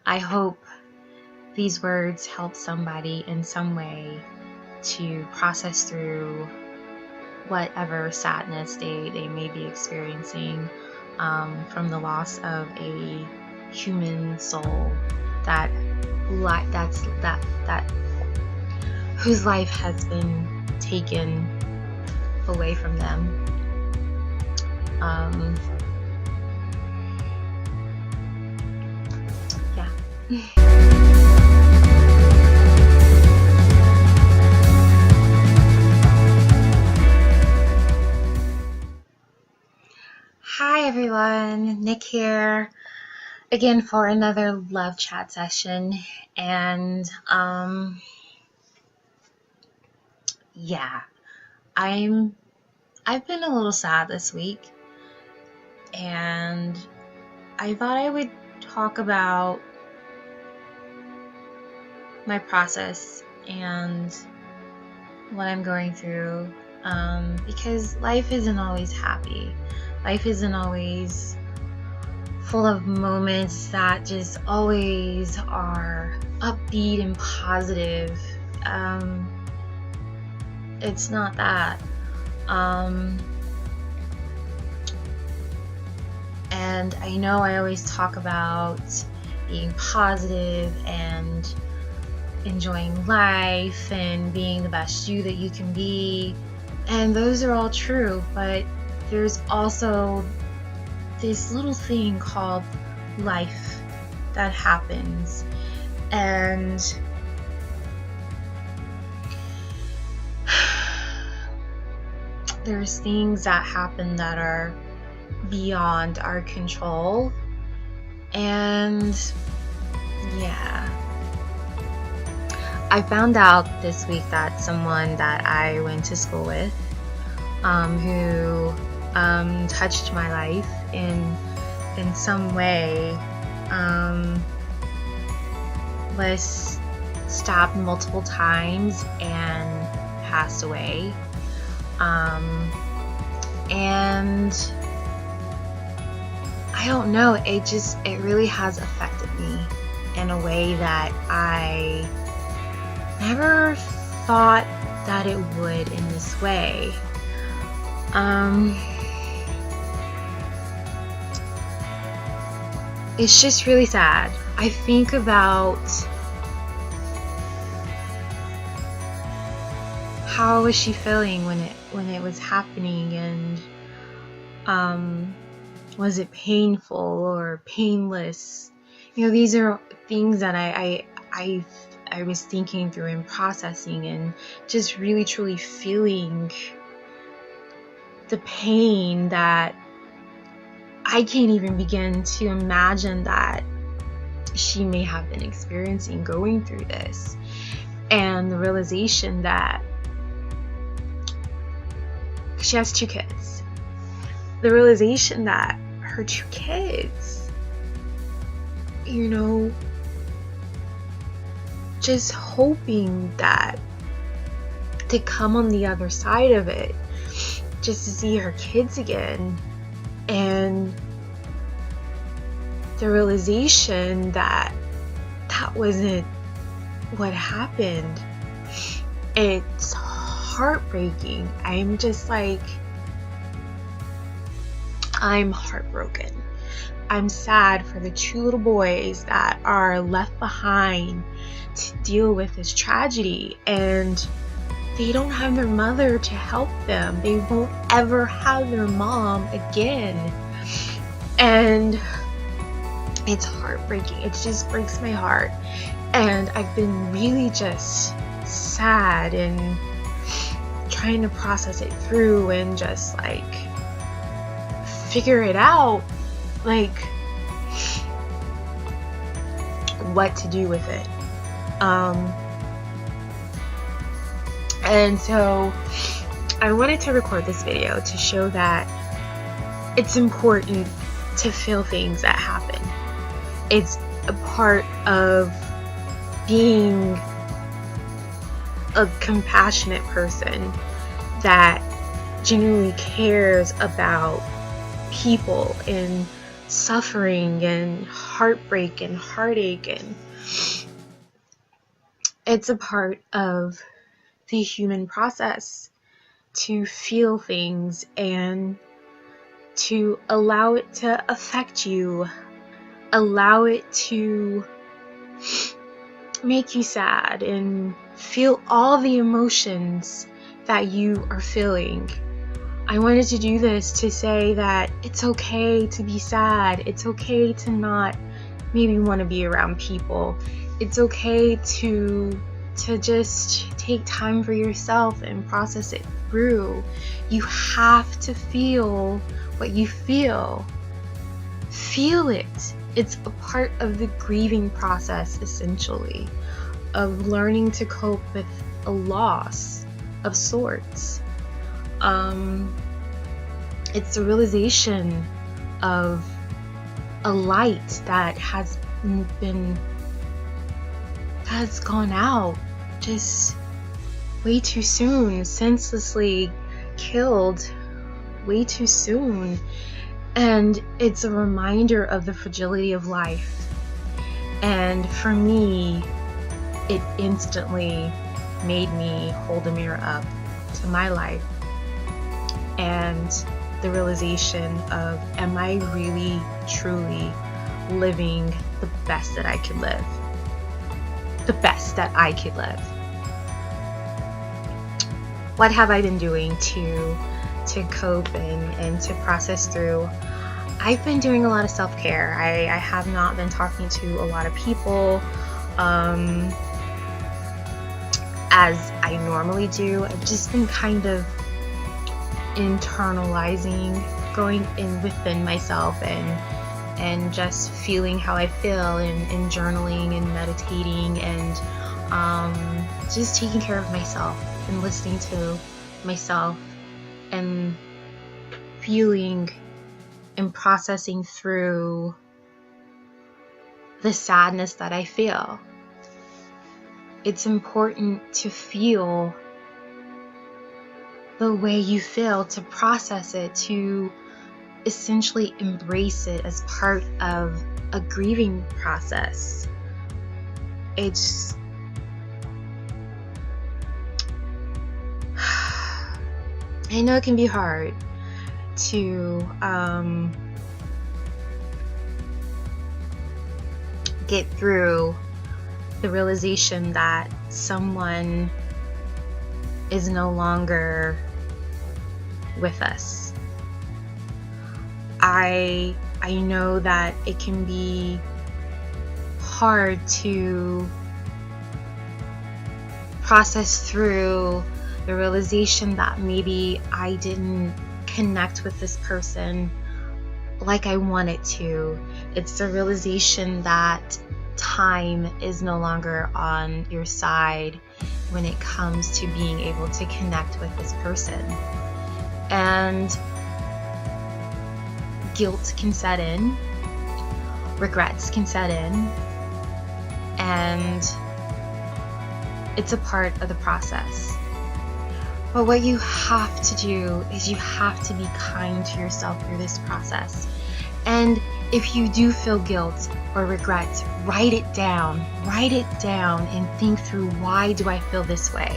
I hope these words help somebody in some way to process through whatever sadness they may be experiencing from the loss of a human soul that whose life has been taken away from them. Yeah. Hi everyone, Nick here again for another love chat session, and yeah, I've been a little sad this week, and I thought I would talk about my process and what I'm going through, because life isn't always happy. Life isn't always full of moments that just always are upbeat and positive. It's not that. And I know I always talk about being positive and enjoying life and being the best you that you can be, and those are all true, but there's also this little thing called life that happens, and there's things that happen that are beyond our control. And yeah, I found out this week that someone that I went to school with, who touched my life in some way, was stabbed multiple times and passed away. And I don't know, it really has affected me in a way that I never thought that it would in this way. It's just really sad. I think about how was she feeling when it was happening, and was it painful or painless? These are things that I was thinking through and processing, and just really truly feeling the pain that I can't even begin to imagine that she may have been experiencing going through this. And the realization that she has 2 kids. The realization that her 2 kids, just hoping that to come on the other side of it, just to see her kids again, and the realization that that wasn't what happened. It's heartbreaking. I'm heartbroken. I'm sad for the 2 little boys that are left behind to deal with this tragedy, and they don't have their mother to help them. They won't ever have their mom again. And it's heartbreaking. It just breaks my heart. And I've been really just sad and trying to process it through and just figure it out, what to do with it. And so I wanted to record this video to show that it's important to feel things that happen. It's a part of being a compassionate person that genuinely cares about people and suffering and heartbreak and heartache, and it's a part of the human process to feel things and to allow it to affect you, allow it to make you sad and feel all the emotions that you are feeling. I wanted to do this to say that it's okay to be sad. It's okay to not maybe want to be around people. It's okay to just take time for yourself and process it through. You have to feel what you feel. Feel it. It's a part of the grieving process, essentially, of learning to cope with a loss of sorts. It's the realization of a light that has gone out just way too soon, senselessly killed way too soon. And it's a reminder of the fragility of life. And for me, it instantly made me hold a mirror up to my life and the realization of, am I really, truly living the best that I could live? The best that I could live. What have I been doing to cope and to process through? I've been doing a lot of self-care. I have not been talking to a lot of people as I normally do. I've just been kind of internalizing, going in within myself and just feeling how I feel and journaling and meditating and just taking care of myself and listening to myself and feeling and processing through the sadness that I feel. It's important to feel the way you feel, to process it, to essentially embrace it as part of a grieving process. It's I know it can be hard to get through the realization that someone is no longer with us. I know that it can be hard to process through the realization that maybe I didn't connect with this person like I wanted to. It's the realization that time is no longer on your side when it comes to being able to connect with this person. And guilt can set in, regrets can set in, and it's a part of the process. But what you have to do is you have to be kind to yourself through this process. And if you do feel guilt or regret, write it down and think through, why do I feel this way?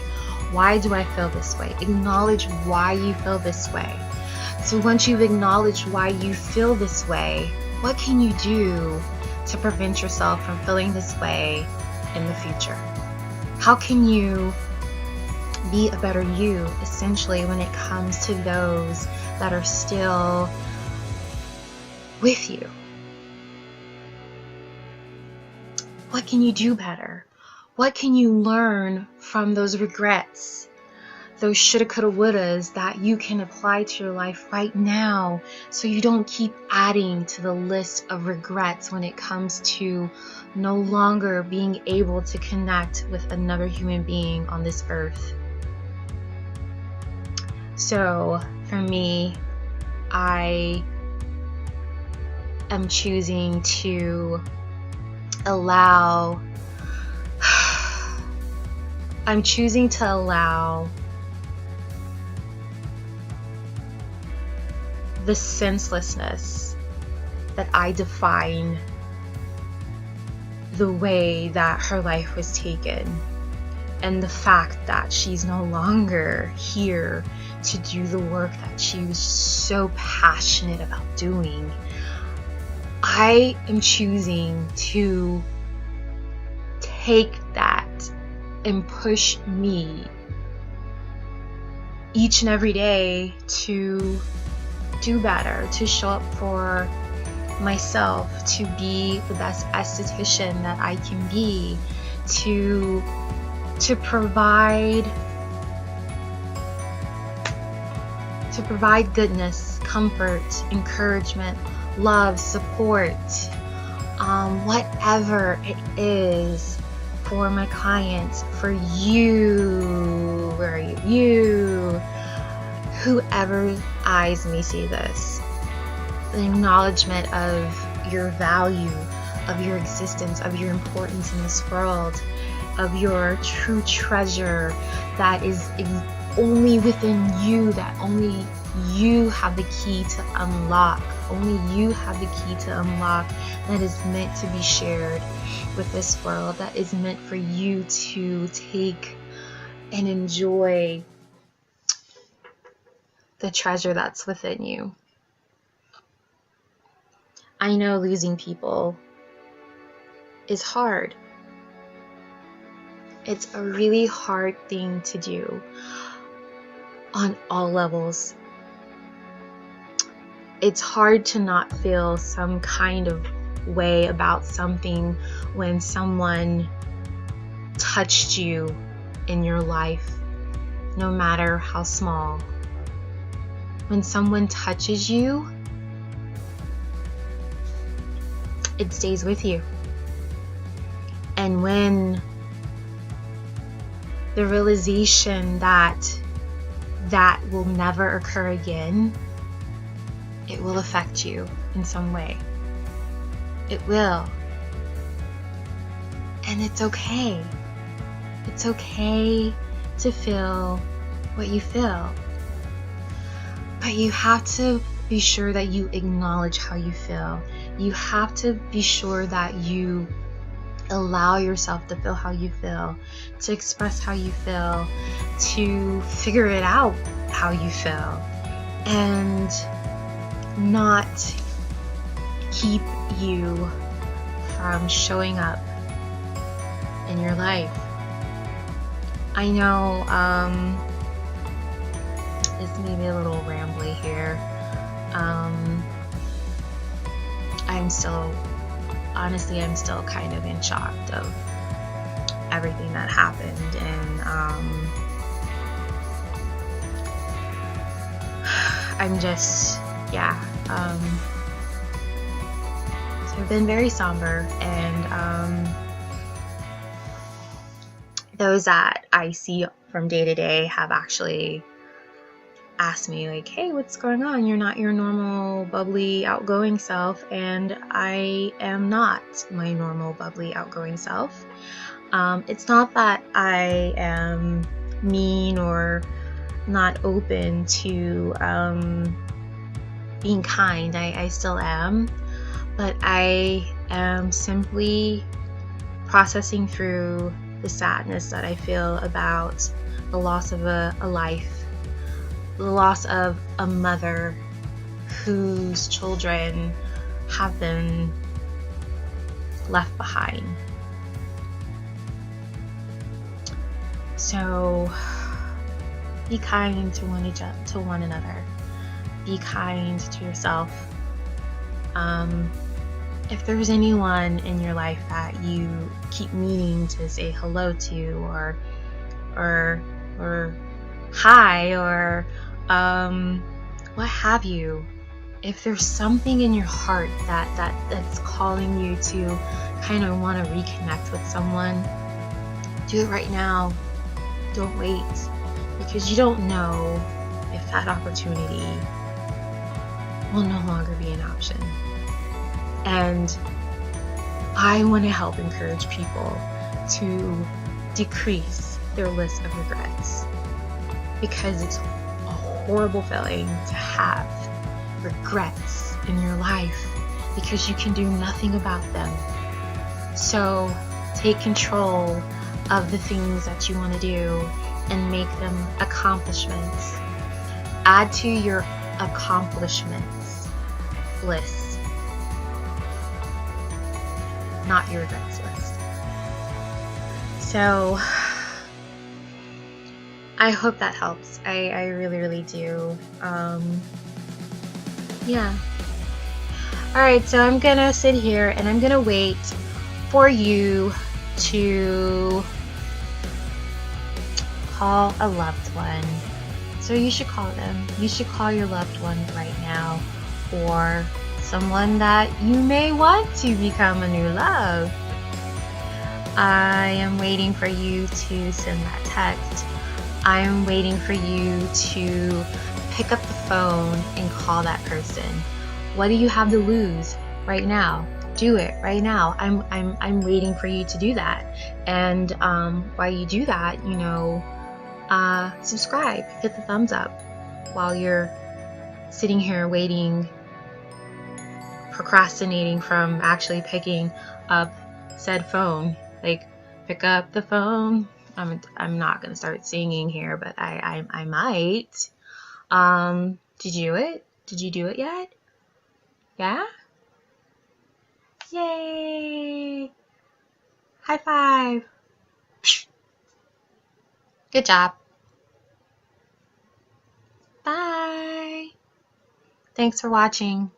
Why do I feel this way? Acknowledge why you feel this way. So once you've acknowledged why you feel this way, what can you do to prevent yourself from feeling this way in the future? How can you be a better you, essentially, when it comes to those that are still with you? What can you do better? What can you learn from those regrets, those shoulda, coulda, wouldas that you can apply to your life right now, so you don't keep adding to the list of regrets when it comes to no longer being able to connect with another human being on this earth? So for me, I am choosing to allow the senselessness that I define the way that her life was taken, and the fact that she's no longer here to do the work that she was so passionate about doing. I am choosing to take that and push me each and every day to do better, to show up for myself, to be the best esthetician that I can be, to provide goodness, comfort, encouragement, love, support, whatever it is for my clients, for you, where are you? You, whoever eyes may see this, the acknowledgement of your value, of your existence, of your importance in this world, of your true treasure that is only within you, that only you have the key to unlock, only you have the key to unlock, that is meant to be shared with this world, that is meant for you to take and enjoy the treasure that's within you. I know losing people is hard. It's a really hard thing to do on all levels. It's hard to not feel some kind of way about something when someone touched you in your life, no matter how small. When someone touches you, it stays with you. And when the realization that that will never occur again, it will affect you in some way. It will. And it's okay. It's okay to feel what you feel. But you have to be sure that you acknowledge how you feel. You have to be sure that you allow yourself to feel how you feel, to express how you feel, to figure it out how you feel, and not keep you from showing up in your life. I know this may be a little rambly here. I'm still kind of in shock of everything that happened, and I'm just, so I've been very somber, and those that I see from day to day have actually asked me, like, hey, what's going on? You're not your normal bubbly outgoing self. And I am not my normal bubbly outgoing self. It's not that I am mean or not open to being kind. I still am, but I am simply processing through the sadness that I feel about the loss of a life, the loss of a mother whose children have been left behind. So be kind to one another. Be kind to yourself. If there's anyone in your life that you keep meaning to say hello to, or hi, or what have you, if there's something in your heart that's calling you to kind of want to reconnect with someone, do it right now. Don't wait, because you don't know if that opportunity will no longer be an option. And I want to help encourage people to decrease their list of regrets, because it's a horrible feeling to have regrets in your life, because you can do nothing about them. So take control of the things that you want to do and make them accomplishments. Add to your accomplishments list, not your regrets list. So I hope that helps. I really, really do. Yeah. Alright, so I'm gonna sit here and I'm gonna wait for you to call a loved one. So you should call them. You should call your loved one right now, or someone that you may want to become a new love. I am waiting for you to send that text. I am waiting for you to pick up the phone and call that person. What do you have to lose right now? Do it right now. I'm waiting for you to do that. And while you do that, subscribe, hit the thumbs up while you're sitting here waiting, procrastinating from actually picking up said phone. Like, pick up the phone. I'm not gonna start singing here, but I might. Did you do it? Did you do it yet? Yeah? Yay! High five! Good job. Bye! Thanks for watching.